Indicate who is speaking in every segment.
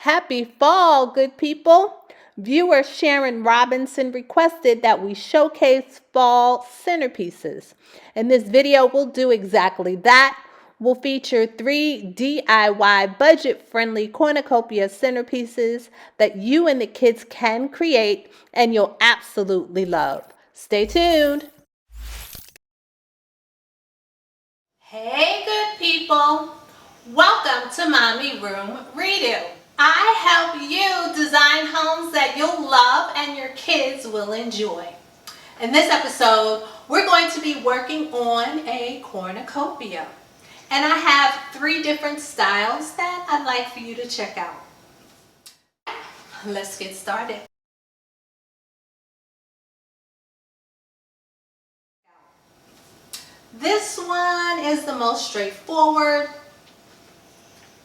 Speaker 1: Happy fall, good people. Viewer Sharon Robinson requested that we showcase fall centerpieces. In this video, we'll do exactly that. We'll feature 3 DIY budget-friendly cornucopia centerpieces that you and the kids can create and you'll absolutely love. Stay tuned. Hey, good people. Welcome to Mommy Room Redo. I help you design homes that you'll love and your kids will enjoy. In this episode, we're going to be working on a cornucopia. And I have 3 different styles that I'd like for you to check out. Let's get started. This one is the most straightforward.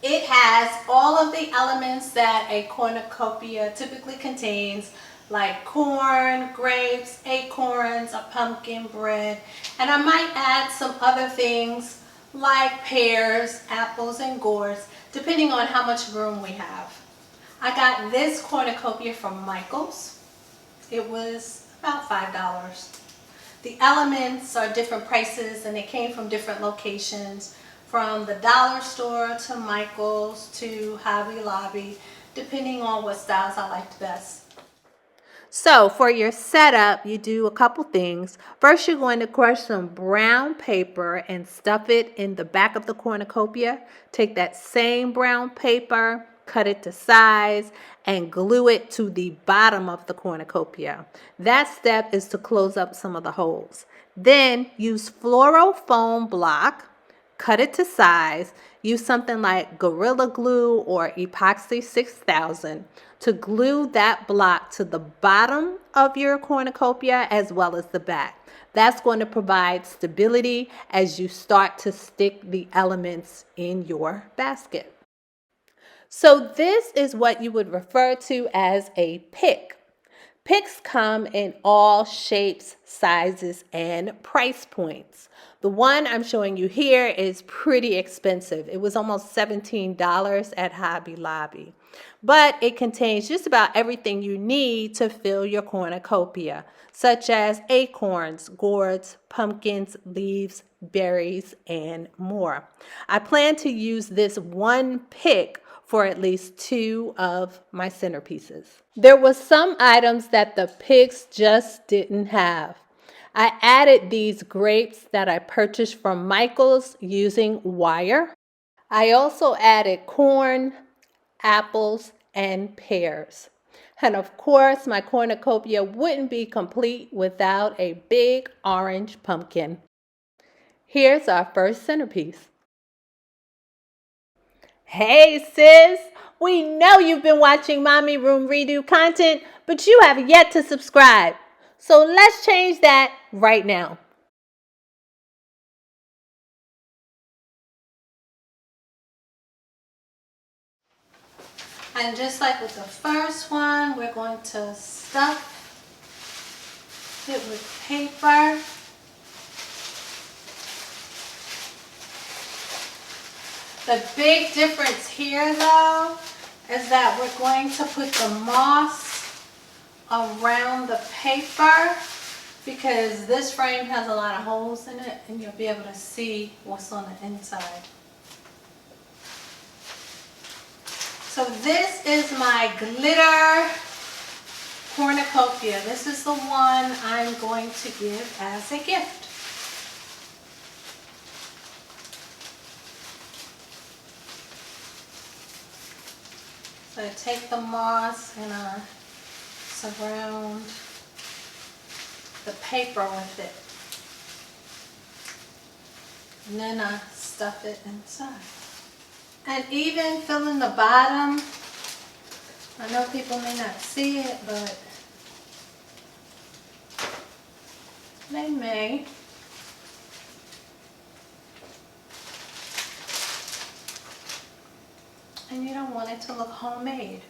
Speaker 1: It has all of the elements that a cornucopia typically contains, like corn, grapes, acorns, a pumpkin, bread, and I might add some other things like pears, apples, and gourds, depending on how much room we have. I got this cornucopia from Michael's. It was about $5. The elements are different prices and they came from different locations, from the dollar store to Michael's to Hobby Lobby, depending on what styles I liked best. So for your setup, you do a couple things. First, you're going to crush some brown paper and stuff it in the back of the cornucopia. Take that same brown paper, cut it to size, and glue it to the bottom of the cornucopia. That step is to close up some of the holes. Then use fluoro foam block, cut it to size. Use something like Gorilla Glue or Epoxy 6000 to glue that block to the bottom of your cornucopia as well as the back. That's going to provide stability as you start to stick the elements in your basket. So this is what you would refer to as a pick. Picks come in all shapes, sizes, and price points. The one I'm showing you here is pretty expensive. It was almost $17 at Hobby Lobby. But it contains just about everything you need to fill your cornucopia, such as acorns, gourds, pumpkins, leaves, berries, and more. I plan to use this one pick for at least 2 of my centerpieces. There were some items that the picks just didn't have. I added these grapes that I purchased from Michael's using wire. I also added corn, apples, and pears. And of course, my cornucopia wouldn't be complete without a big orange pumpkin. Here's our first centerpiece. Hey sis, we know you've been watching Mommy Room Redo content, but you have yet to subscribe. So let's change that right now. And just like with the first one, we're going to stuff it with paper. The big difference here though is that we're going to put the moss around the paper because this frame has a lot of holes in it and you'll be able to see what's on the inside. So this is my glitter cornucopia. This is the one I'm going to give as a gift. So I take the moss and I surround the paper with it. And then I stuff it inside. And even filling the bottom, I know people may not see it, but they may. And you don't want it to look homemade.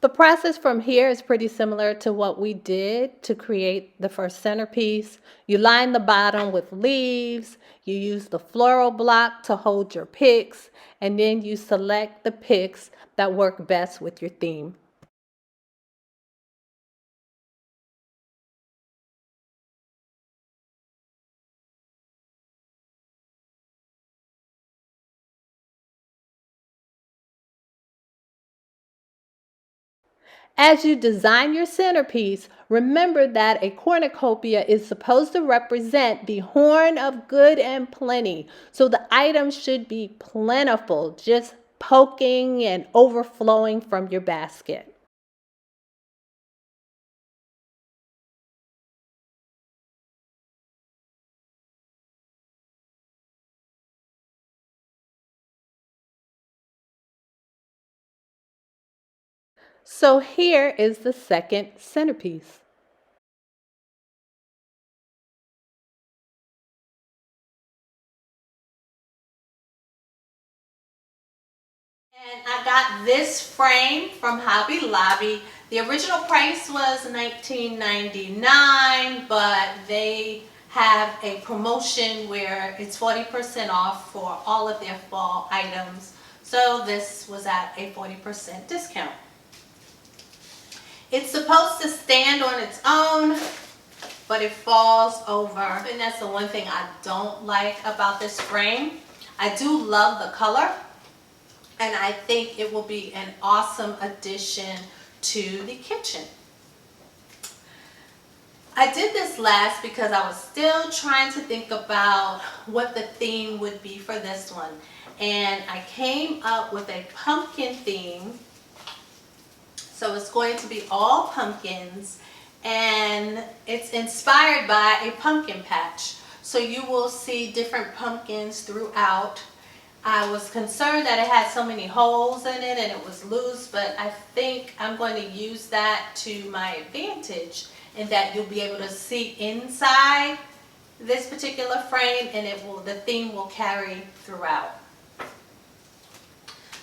Speaker 1: The process from here is pretty similar to what we did to create the first centerpiece. You line the bottom with leaves, you use the floral block to hold your picks, and then you select the picks that work best with your theme. As you design your centerpiece, remember that a cornucopia is supposed to represent the horn of good and plenty. So the items should be plentiful, just poking and overflowing from your basket. So here is the second centerpiece. And I got this frame from Hobby Lobby. The original price was $19.99, but they have a promotion where it's 40% off for all of their fall items. So this was at a 40% discount. It's supposed to stand on its own, but it falls over. And that's the one thing I don't like about this frame. I do love the color, and I think it will be an awesome addition to the kitchen. I did this last because I was still trying to think about what the theme would be for this one. And I came up with a pumpkin theme. So it's going to be all pumpkins, and it's inspired by a pumpkin patch. So you will see different pumpkins throughout. I was concerned that it had so many holes in it and it was loose, but I think I'm going to use that to my advantage, in that you'll be able to see inside this particular frame, and the theme will carry throughout.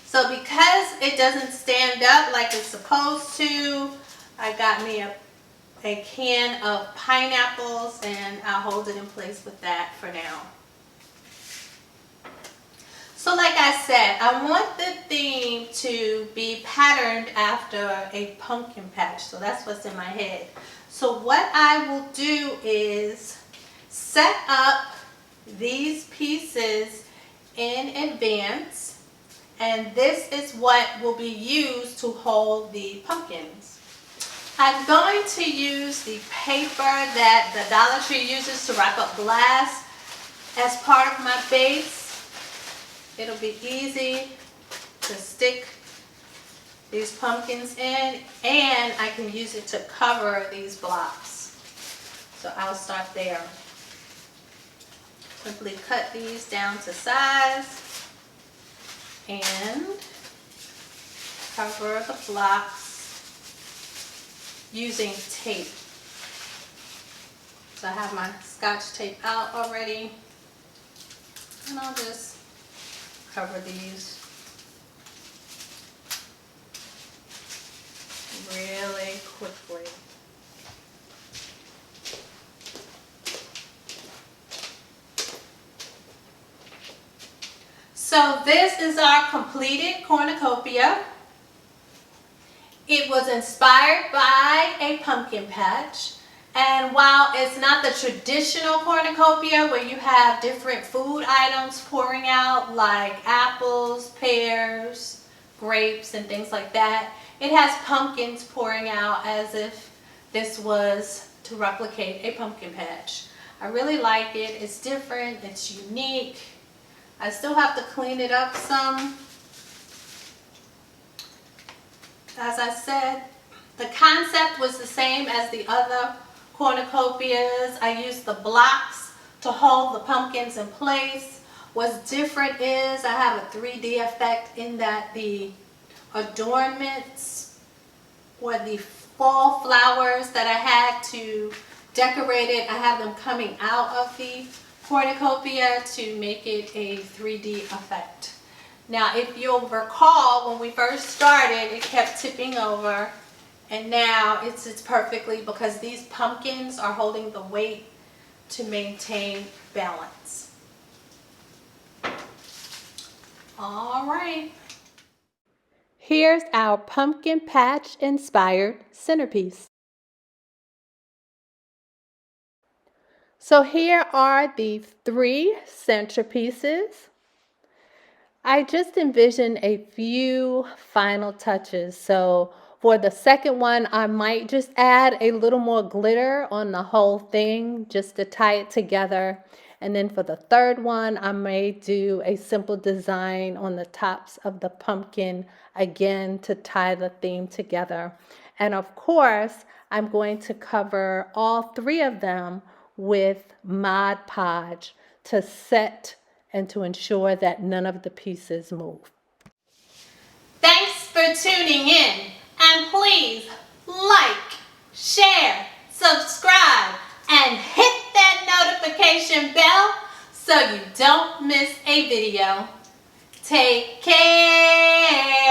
Speaker 1: So because it doesn't stand up like it's supposed to, I got me a can of pineapples, and I'll hold it in place with that for now. So like I said, I want the theme to be patterned after a pumpkin patch. So that's what's in my head. So what I will do is set up these pieces in advance. And this is what will be used to hold the pumpkins. I'm going to use the paper that the Dollar Tree uses to wrap up glass as part of my base. It'll be easy to stick these pumpkins in, and I can use it to cover these blocks. So I'll start there. Simply cut these down to size and cover the blocks using tape. So I have my Scotch tape out already, and I'll just cover these really quickly. So this is our completed cornucopia. It was inspired by a pumpkin patch. And while it's not the traditional cornucopia where you have different food items pouring out like apples, pears, grapes, and things like that, it has pumpkins pouring out as if this was to replicate a pumpkin patch. I really like it. It's different. It's unique. I still have to clean it up some. As I said, the concept was the same as the other cornucopias. I used the blocks to hold the pumpkins in place. What's different is I have a 3D effect in that the adornments or the fall flowers that I had to decorate it, I have them coming out of the cornucopia to make it a 3D effect. Now, if you'll recall, when we first started, it kept tipping over, and now it sits perfectly because these pumpkins are holding the weight to maintain balance. All right. Here's our pumpkin patch inspired centerpiece. So here are the 3 centerpieces. I just envisioned a few final touches. So for the second one, I might just add a little more glitter on the whole thing just to tie it together. And then for the third one, I may do a simple design on the tops of the pumpkin again to tie the theme together. And of course, I'm going to cover all 3 of them with Mod Podge to set and to ensure that none of the pieces move. Thanks for tuning in, and please like, share, subscribe, and hit that notification bell so you don't miss a video. Take care.